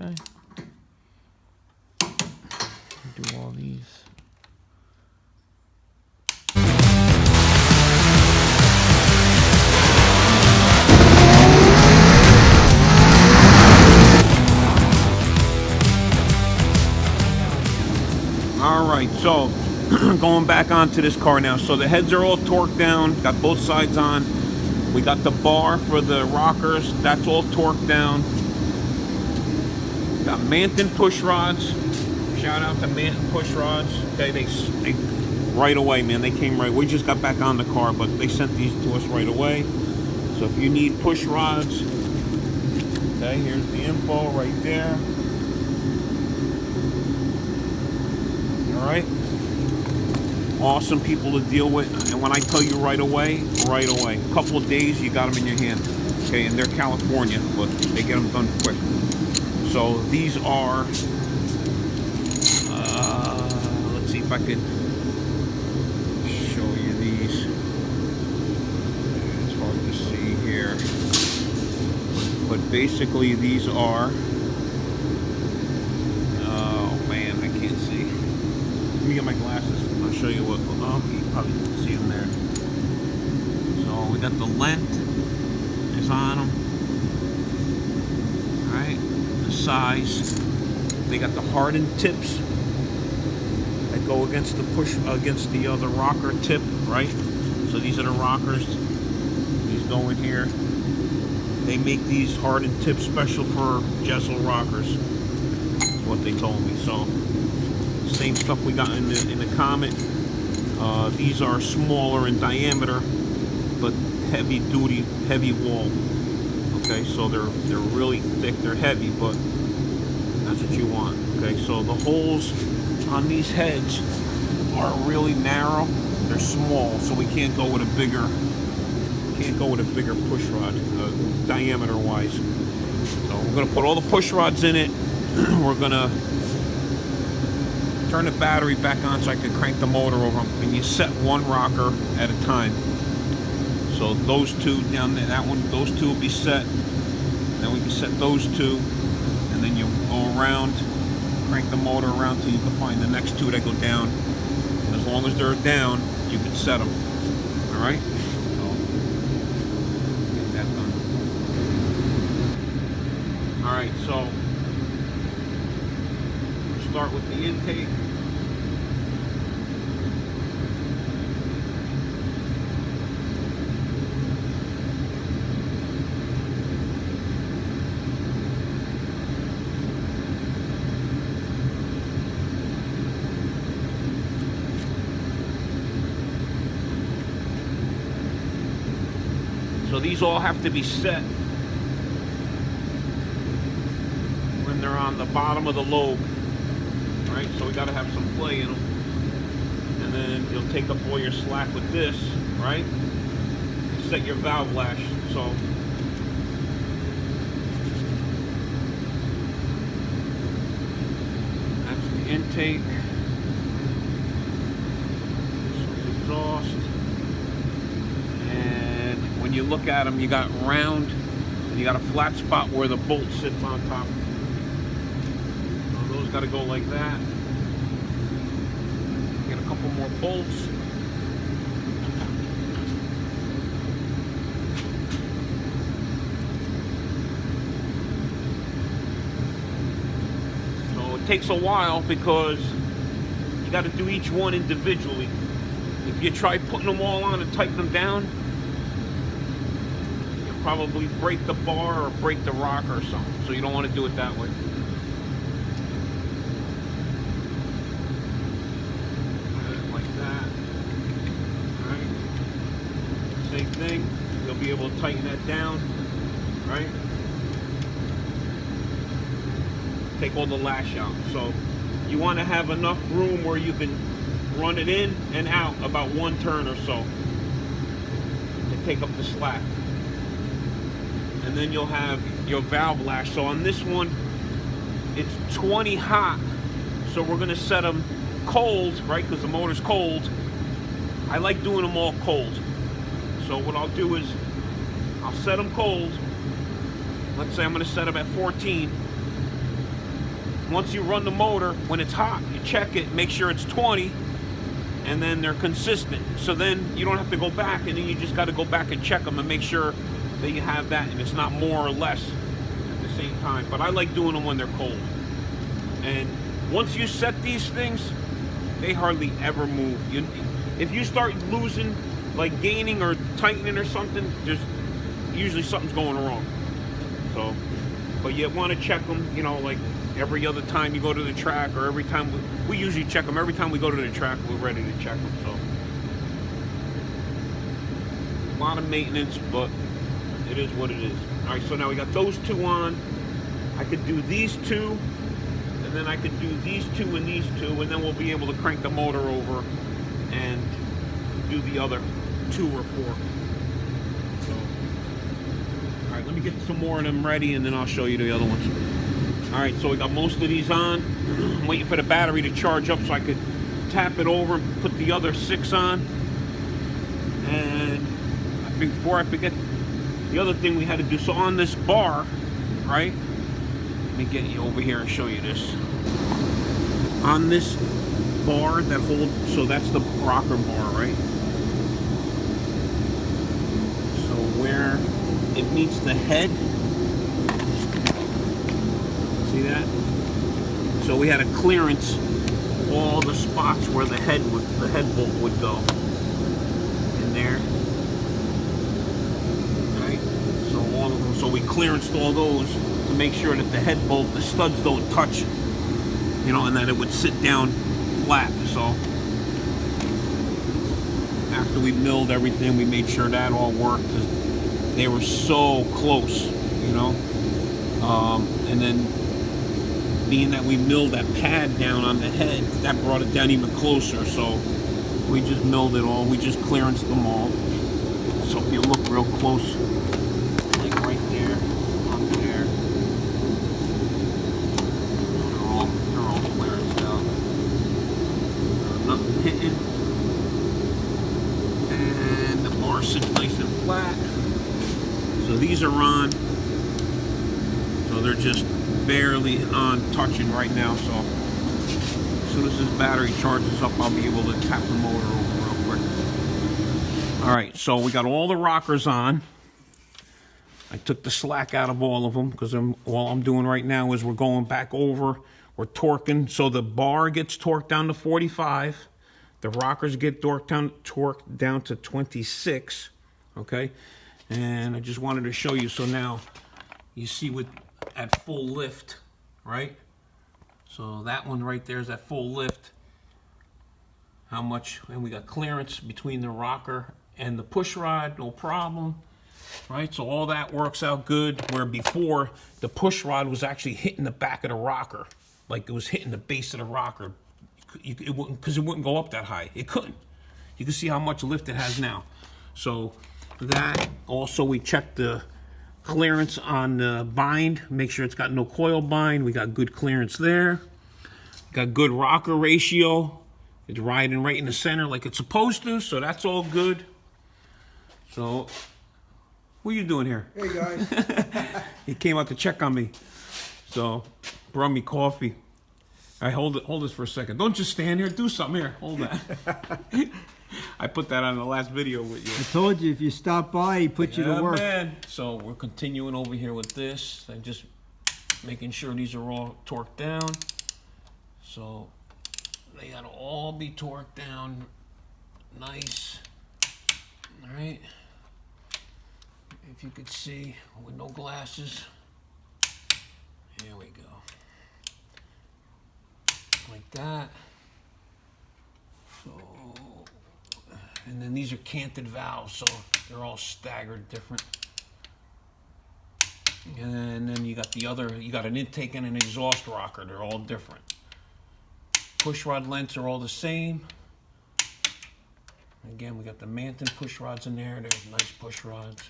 Okay. Do all these. All right, so going back onto this car now. So the heads are all torqued down, got both sides on. We got the bar for the rockers, that's all torqued down. Got Manton push rods. Shout out to Manton push rods. Okay, they right away, man. They came right. We just got back on the car, but they sent these to us right away. So if you need push rods, okay, here's the info right there. All right. Awesome people to deal with, and when I tell you right away, a couple of days you got them in your hand. Okay, and they're California, but they get them done quick. So these are, let's see if I could show you these. It's hard to see here, but basically these are, oh man, I can't see. Let me get my glasses. I'll show you what. Oh, you probably can see them there. So we got the length is on them. All right, the size. They got the hardened tips that go against the against the other rocker tip, right? So these are the rockers. These go in here. They make these hardened tips special for Jessel rockers. That's what they told me. So. Same stuff we got in the Comet. These are smaller in diameter, but heavy duty, heavy wall. Okay, so they're really thick. They're heavy, but that's what you want. Okay, so the holes on these heads are really narrow. They're small, so we can't go with a bigger push rod, diameter wise. So we're gonna put all the push rods in it. We're gonna turn the battery back on so I can crank the motor over them. And you set one rocker at a time. So those two down there, that one, those two will be set. Then we can set those two, and then you go around, crank the motor around till you can find the next two that go down. And as long as they're down, you can set them. All right. So get that done. All right. So. Start with the intake. So these all have to be set when they're on the bottom of the lobe. Right, so we got to have some play in them, and then you'll take up all your slack with this, right? Set your valve lash. So that's the intake. This is exhaust, and when you look at them, you got round, and you got a flat spot where the bolt sits on top. Those got to go like that. Get a couple more bolts. So it takes a while because you got to do each one individually. If you try putting them all on and tighten them down, you'll probably break the bar or break the rocker or something. So you don't want to do it that way. Same thing, you'll be able to tighten that down, right? Take all the lash out. So you want to have enough room where you can run it in and out about one turn or so to take up the slack. And then you'll have your valve lash. So on this one, it's 20 hot. So we're going to set them cold, right? Because the motor's cold. I like doing them all cold. So what I'll do is I'll set them cold. Let's say I'm going to set them at 14. once you run the motor, when it's hot, you check it, make sure it's 20, and then they're consistent. So then you don't have to go back, and then you just got to go back and check them and make sure that you have that, and it's not more or less at the same time. But I like doing them when they're cold. And once you set these things, they hardly ever move. If you start losing, like gaining or tightening or something, there's usually something's going wrong. So, but you want to check them, you know, like every other time you go to the track, or every time we usually check them every time we go to the track. We're ready to check them. So a lot of maintenance, but it is what it is. All right, so now we got those two on. I could do these two, and then I could do these two and these two, and then we'll be able to crank the motor over and do the other 2 or 4. So, all right, let me get some more of them ready, and then I'll show you the other ones. All right, so we got most of these on. I'm waiting for the battery to charge up so I could tap it over and put the other 6 on. And I think before I forget, the other thing we had to do, so on this bar, right? Let me get you over here and show you this. On this bar that holds, so that's the rocker bar, right? So where it meets the head, see that? So we had a clearance all the spots where the head bolt would go in there. Right? So all of them. So we clearanced all those to make sure that the head bolt, the studs don't touch, you know, and that it would sit down flat. So after we milled everything, we made sure that all worked, because they were so close, you know. And then being that we milled that pad down on the head, that brought it down even closer. So we just milled it all. We just clearanced them all. So if you look real close, like right there, up there, they're all clearanced out. Nothing hitting, and the bar sits nice and flat. So these are on. So they're just barely on touching right now. So as soon as this battery charges up, I'll be able to tap the motor over real quick. All right, so we got all the rockers on. I took the slack out of all of them, because all I'm doing right now is we're going back over, we're torquing. So the bar gets torqued down to 45, the rockers get torqued down to 26. Okay, and I just wanted to show you. So now you see with at full lift, right? So that one right there is at full lift. How much, and we got clearance between the rocker and the push rod, no problem, right? So all that works out good, where before the push rod was actually hitting the back of the rocker, like it was hitting the base of the rocker. It wouldn't, because it wouldn't go up that high. It couldn't. You can see how much lift it has now. So that, also we checked the clearance on the bind, make sure it's got no coil bind. We got good clearance there. Got good rocker ratio. It's riding right in the center like it's supposed to, so that's all good. So, what are you doing here? Hey guys. He came out to check on me. So, brought me coffee. All right, hold this for a second. Don't just stand here, do something here. Hold that. I put that on the last video with you. I told you if you stop by, he put you to work. Man. So we're continuing over here with this and just making sure these are all torqued down. So they gotta all be torqued down nice. All right. If you could see with no glasses. Here we go. Like that. So, and then these are canted valves, so they're all staggered different. And then you got the other, you got an intake and an exhaust rocker. They're all different. Push rod lengths are all the same. Again, we got the Manton push rods in there. They're nice push rods.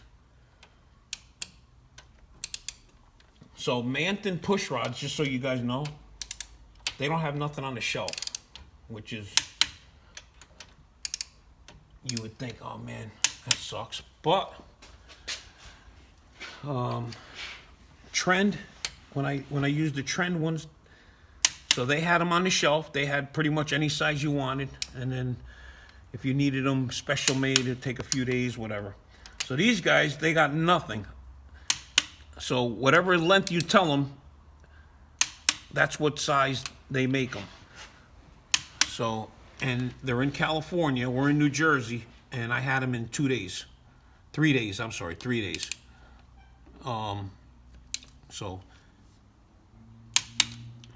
So Manton push rods, just so you guys know, they don't have nothing on the shelf, which is, you would think, oh man, that sucks. But Trend, when I use the Trend ones, So they had them on the shelf. They had pretty much any size you wanted. And then if you needed them special made, it'd take a few days, whatever. So these guys, they got nothing. So whatever length you tell them, that's what size they make them. So, and they're in California. We're in New Jersey. And I had them in 2 days. 3 days, I'm sorry, 3 days. So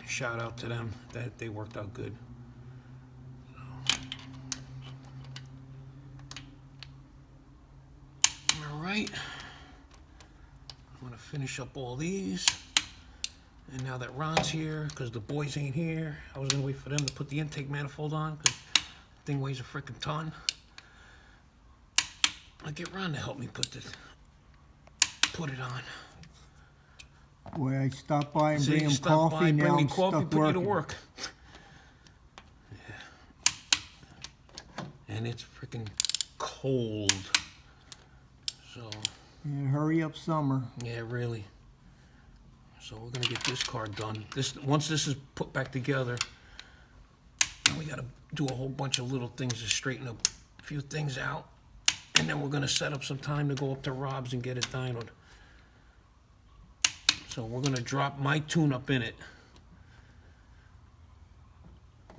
shout out to them. That they worked out good. All right. I'm gonna finish up all these. And now that Ron's here, because the boys ain't here, I was gonna wait for them to put the intake manifold on, because the thing weighs a freaking ton. I'll get Ron to help me put it on. Boy, I stopped by and See, bring him stop coffee. by, Now bring me I'm coffee, stuck put you to working. work. Yeah. And it's freaking cold. So. Yeah, hurry up, summer. Yeah, really. So we're gonna get this car done. Once this is put back together, then we gotta do a whole bunch of little things to straighten up a few things out. And then we're gonna set up some time to go up to Rob's and get it dynoed. So we're gonna drop my tune-up in it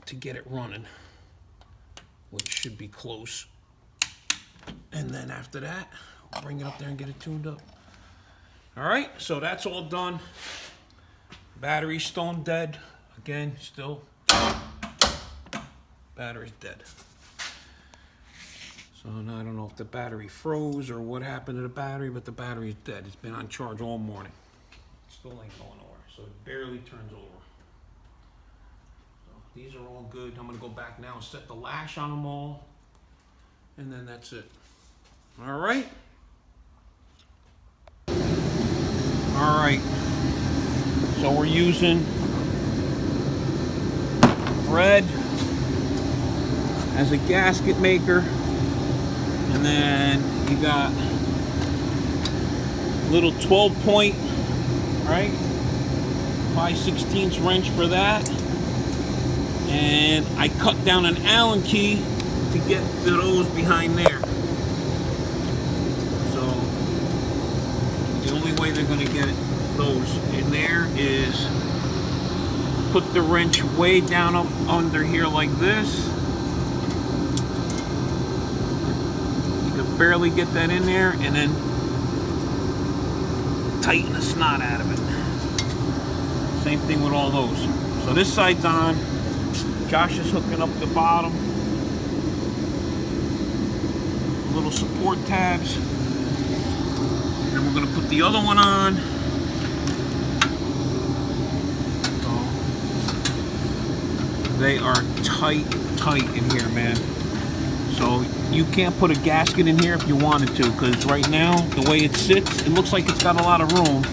to get it running, which should be close. And then after that, I'll bring it up there and get it tuned up. All right, so that's all done. Battery's stone dead. Again, still, battery's dead. So now I don't know if the battery froze or what happened to the battery, but the battery's dead. It's been on charge all morning. Still ain't going nowhere, so it barely turns over. So these are all good. I'm gonna go back now and set the lash on them all, and then that's it. All right. All right. So we're using red as a gasket maker, and then you got little 12-point. Right, 5/16 wrench for that, and I cut down an Allen key to get to those behind there. So the only way they're going to get those in there is put the wrench way down up under here like this. You can barely get that in there, and then tighten the snot out of it. Same thing with all those. So this side's on. Josh is hooking up the bottom. Little support tabs. And then we're gonna put the other one on. So they are tight in here, man. So you can't put a gasket in here if you wanted to, because right now, the way it sits, it looks like it's got a lot of room.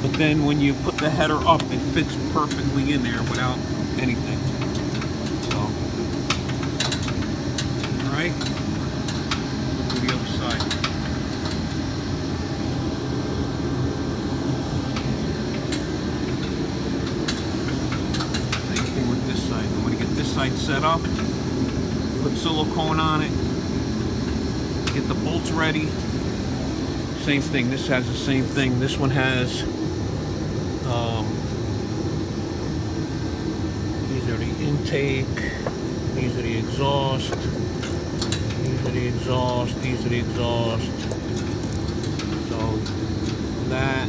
But then when you put the header up, it fits perfectly in there without anything. So, all right, go to the other side. Same thing with this side. I'm gonna get this side set up. Put silicone on it, get the bolts ready. Same thing, this has the same thing. This one has, these are the intake, these are the exhaust, these are the exhaust, these are the exhaust. So that,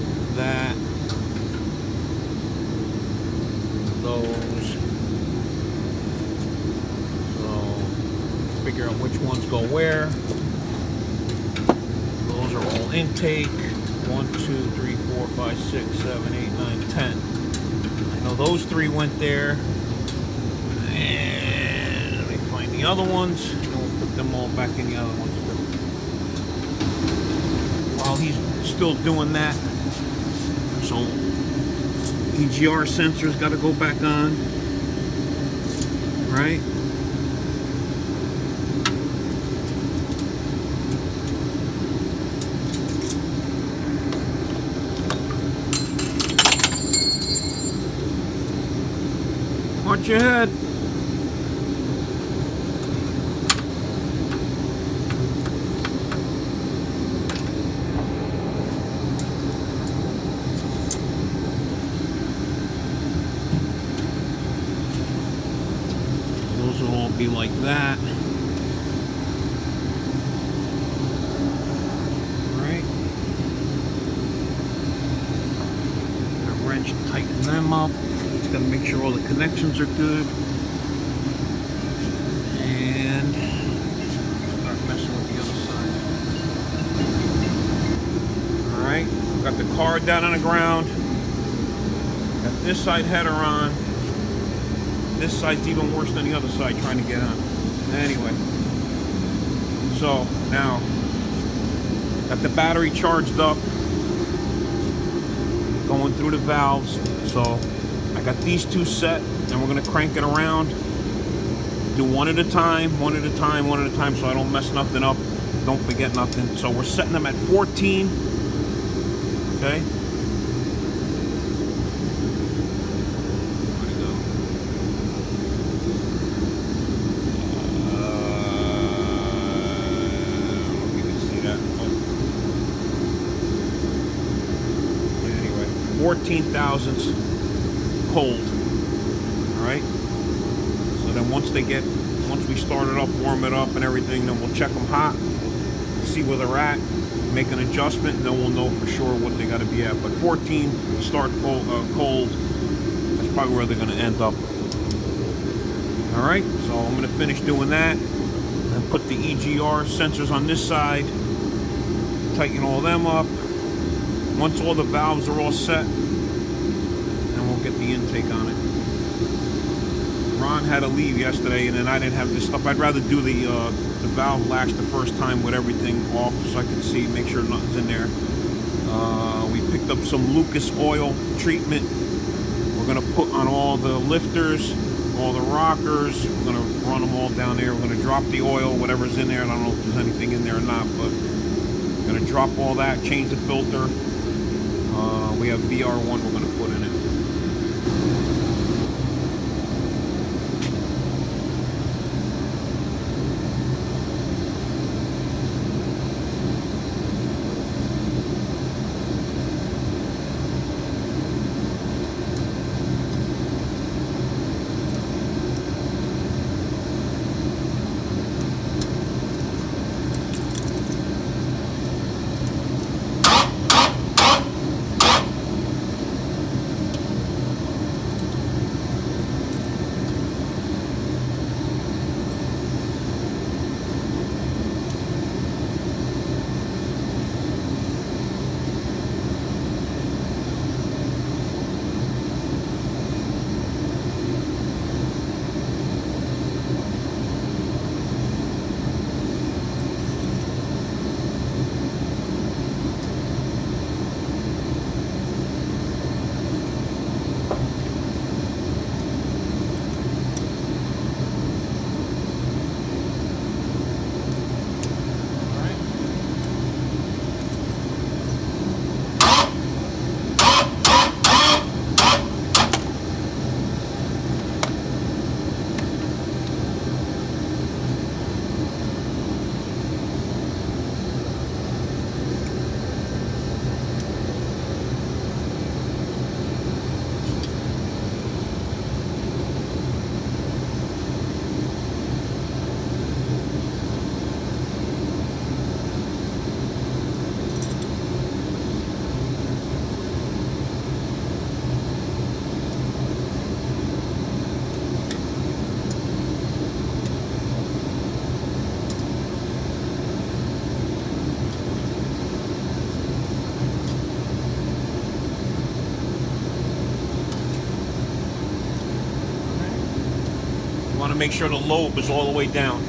those. Figure out which ones go where. Those are all intake. 1, 2, 3, 4, 5, 6, 7, 8, 9, 10. I know those 3 went there. And let me find the other ones. And we'll put them all back in the other ones too. While he's still doing that, so EGR sensor's got to go back on, right? Watch your head. Those will all be like that. Right. A wrench, tighten them up. Just gotta make sure all the connections are good. And start messing with the other side. Alright, got the car down on the ground. Got this side header on. This side's even worse than the other side trying to get on. Anyway. So, now, got the battery charged up. Going through the valves. So, I got these two set, and we're going to crank it around. Do one at a time, one at a time, one at a time, so I don't mess nothing up. Don't forget nothing. So, we're setting them at 14. Okay? Anyway, 14 thousandths cold. Alright? So then once we start it up, warm it up and everything, then we'll check them hot, see where they're at, make an adjustment, and then we'll know for sure what they got to be at. But 14 start cold, that's probably where they're going to end up. Alright, so I'm going to finish doing that and put the EGR sensors on this side, tighten all them up. Once all the valves are all set, then we'll get the intake on it. Ron had to leave yesterday, and then I didn't have this stuff. I'd rather do the valve latch the first time with everything off so I can see, make sure nothing's in there. We picked up some Lucas oil treatment. We're going to put on all the lifters, all the rockers. We're going to run them all down there. We're going to drop the oil, whatever's in there. I don't know if there's anything in there or not, but we're going to drop all that, change the filter. We have VR1 we're going to put in it. Want to make sure the lobe is all the way down.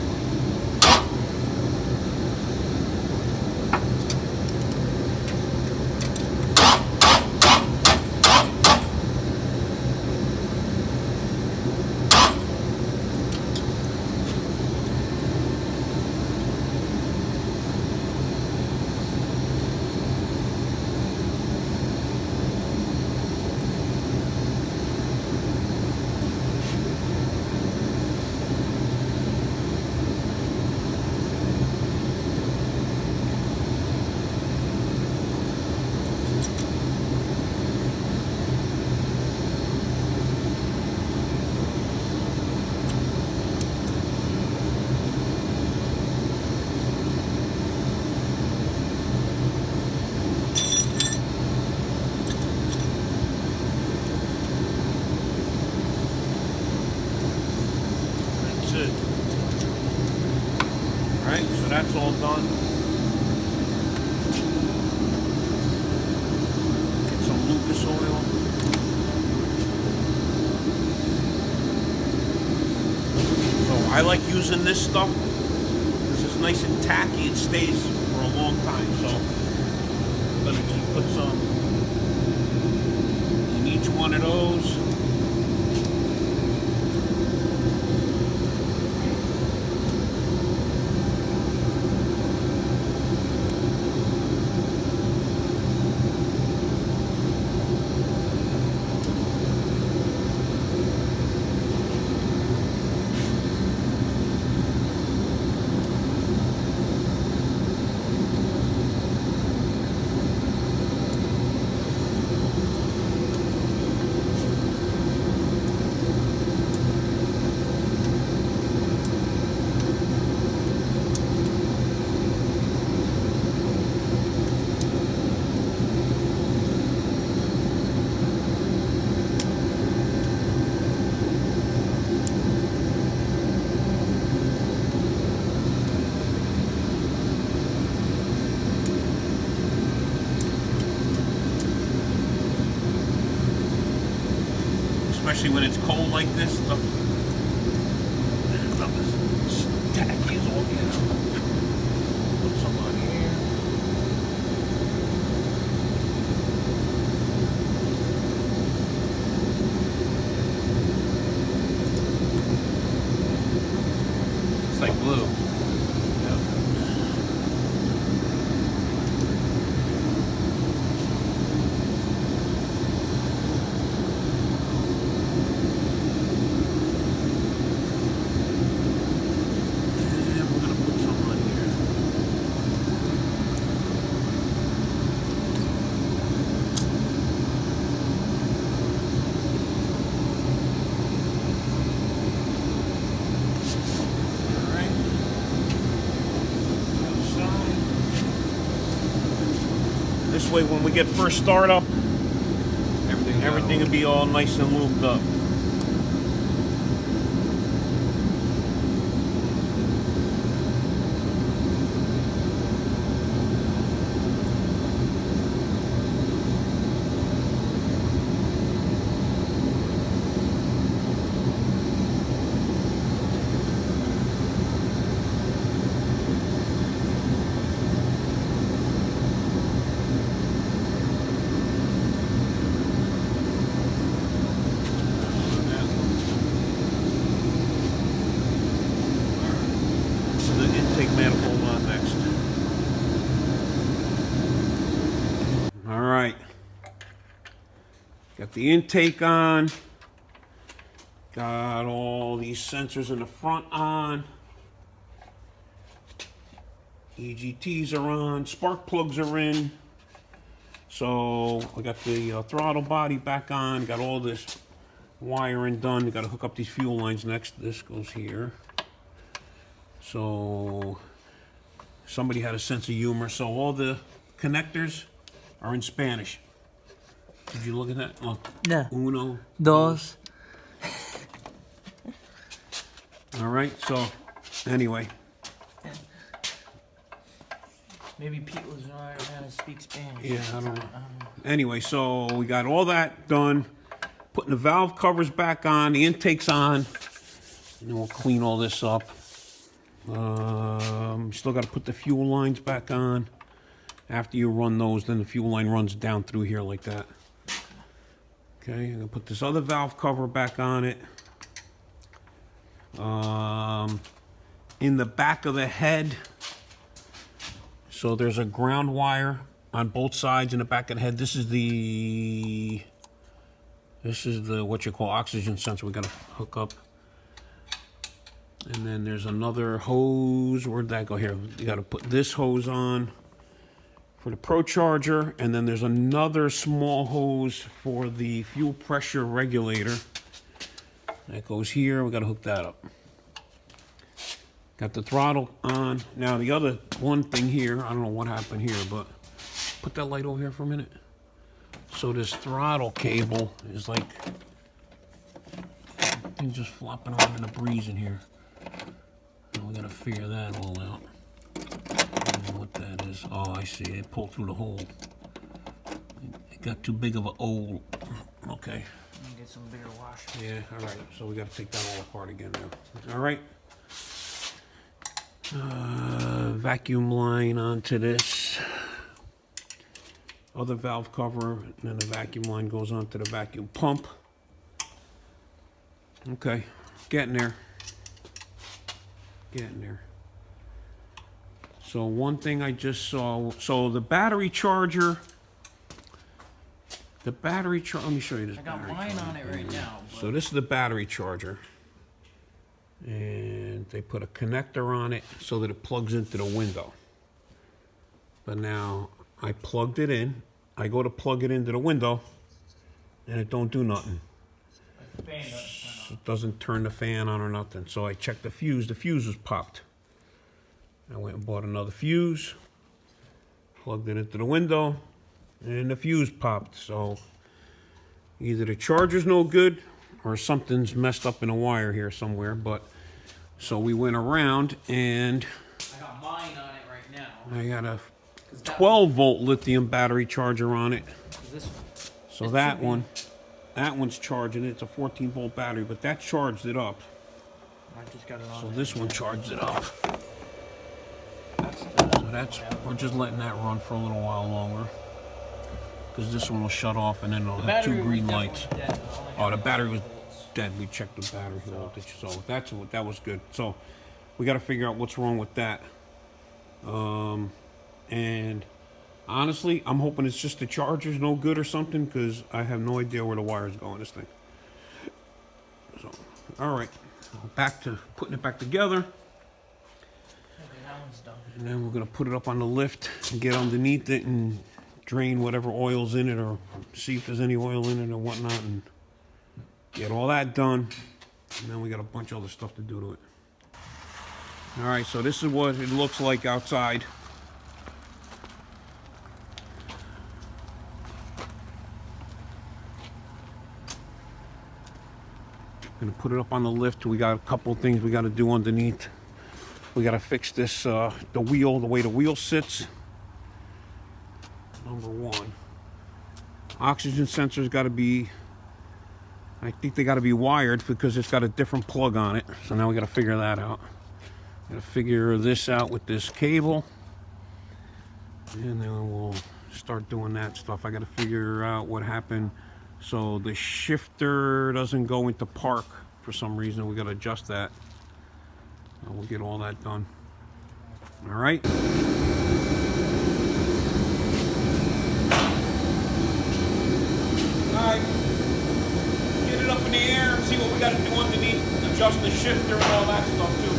that's all done. Get some Lucas oil. So I like using this stuff because it's nice and tacky. It stays for a long time. So I'm gonna just put some in each one of those. Especially when it's cold like this, stuff is tacky as all get out. Put some on here. It's like glue. This way, when we get first start up, everything will be all nice and lubed up. Manifold on next. All right, got the intake on, got all these sensors in the front on, EGTs are on, spark plugs are in. So I got the throttle body back on, got all this wiring done. Got to hook up these fuel lines next. This goes here. So somebody had a sense of humor. So all the connectors are in Spanish. Did you look at that? Look. No. Uno. Dos. All right. So anyway. Maybe Pete was learning how to speak Spanish. Yeah, I don't know. Anyway, so we got all that done. Putting the valve covers back on. The intake's on. And then we'll clean all this up. Still got to put the fuel lines back on. After you run those, then the fuel line runs down through here like that. Okay, I'm gonna put this other valve cover back on it. In the back of the head, so there's a ground wire on both sides in the back of the head. This is the what you call oxygen sensor we gotta hook up. And then there's another hose. Where'd that go? Here. You got to put this hose on for the Pro Charger. And then there's another small hose for the fuel pressure regulator. That goes here. We got to hook that up. Got the throttle on. Now, the other one thing here, I don't know what happened here, but put that light over here for a minute. So this throttle cable is like, it's just flopping around in the breeze in here. And we gotta figure that all out. don't know what that is. Oh, I see. It pulled through the hole. It got too big of a hole. Okay. Get some bigger washers. Yeah, all right. So we got to take that all apart again now. All right. Vacuum line onto this. Other valve cover, and then the vacuum line goes onto the vacuum pump. Okay, getting there. Getting there. So one thing I just saw, so the battery charger, let me show you this. I got battery mine charger. on it right now. So this is the battery charger. And they put a connector on it so that it plugs into the window. But now I plugged it in. I go to plug it into the window and it don't do nothing. The fan doesn't turn on. It doesn't turn the fan on or nothing. So I checked the fuse. The fuse was popped. I went and bought another fuse, plugged it into the window, and the fuse popped. So either the charger's no good or something's messed up in a wire here somewhere. But so we went around and I got mine on it right now. I got a 12-volt lithium battery charger on it. This, So that one's charging it. It's a 14-volt battery, but that charged it up. I just got it on. So this one charged it up. So we're just letting that run for a little while longer. Because this one will shut off and then it'll have two green lights. Oh, the battery was dead. We checked the battery voltage. So that was good. So we got to figure out what's wrong with that. And honestly, I'm hoping it's just the charger's no good or something, because I have no idea where the wire's going, this thing. So, all right. Back to putting it back together. Okay, that one's done. And then we're going to put it up on the lift and get underneath it and drain whatever oil's in it, or see if there's any oil in it or whatnot, and get all that done. And then we got a bunch of other stuff to do to it. All right, so this is what it looks like outside. Gonna put it up on the lift. We got a couple of things we got to do underneath. We got to fix this, the wheel, the way the wheel sits. Number one. Oxygen sensors got to be, I think they got to be wired because it's got a different plug on it. So now we got to figure that out. Got to figure this out with this cable. And then we'll start doing that stuff. I got to figure out what happened. So the shifter doesn't go into park for some reason. We got to adjust that. And we'll get all that done. All right. All right. Get it up in the air and see what we got to do underneath. Adjust the shifter and all that stuff too.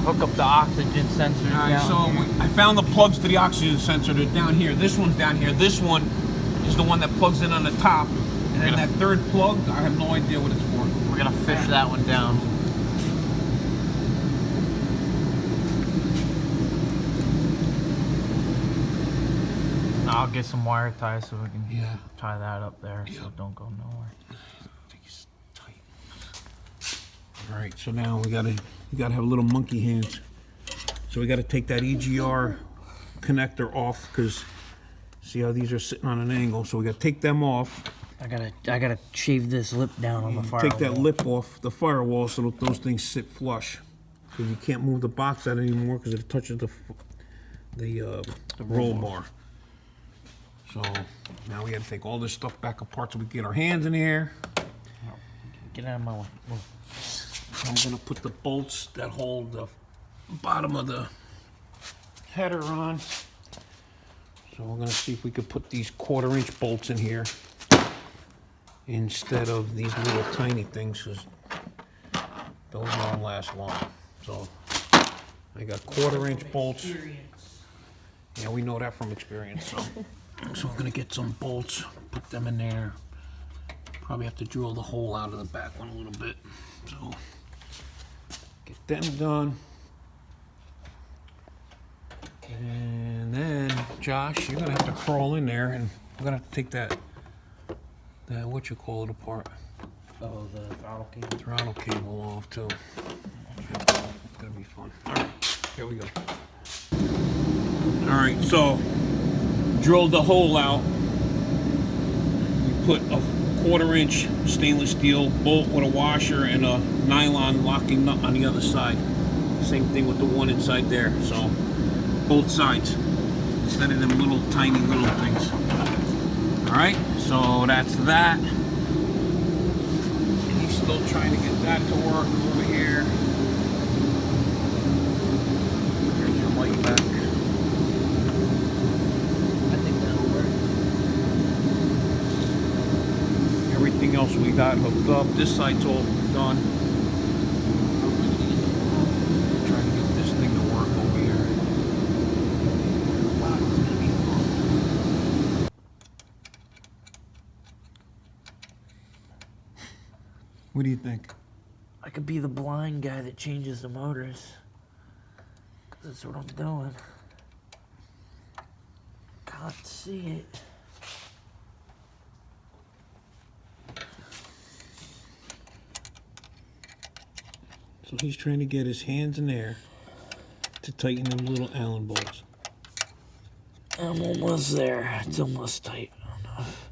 Hook up the oxygen sensor. Alright, so I found the plugs to the oxygen sensor. They're down here. This one's down here. This one is the one that plugs in on the top. And then that third plug, I have no idea what it's for. We're gonna fish that one down. I'll get some wire ties so we can tie that up there so it don't go nowhere. It's tight. Alright, so now we gotta have little monkey hands. So we gotta take that EGR connector off, because see how these are sitting on an angle, so we gotta take them off. I gotta shave this lip down on the firewall. Take that lip off the firewall so that those things sit flush. Because you can't move the box out anymore because it touches the roll bar. So now we gotta take all this stuff back apart so we can get our hands in the air. Get out of my way. I'm gonna put the bolts that hold the bottom of the header on. So we're gonna see if we could put these 1/4-inch bolts in here instead of these little tiny things, because those won't last long. So I got 1/4-inch bolts. Yeah, we know that from experience. So we're gonna get some bolts, put them in there. Probably have to drill the hole out of the back one a little bit. So get them done. And then, Josh, you're gonna have to crawl in there, and we're gonna have to take that that, what you call it, apart. Oh, the throttle cable. Throttle cable off too. It's gonna be fun. Alright, here we go. Alright, so drilled the hole out. We put a 1/4-inch stainless steel bolt with a washer and a nylon locking nut on the other side. Same thing with the one inside there. So both sides. Instead of them little tiny little things. Alright, so that's that. And he's still trying to get that to work over here. Here's your light back. I think that'll work. Everything else we got hooked up. This side's all done. Trying to get this thing to work over here. Wow, it's gonna be fun. What do you think? I could be the blind guy that changes the motors. 'Cause that's what I'm doing. Can't see it. So he's trying to get his hands in there to tighten them little Allen bolts. I'm almost there. It's almost tight enough.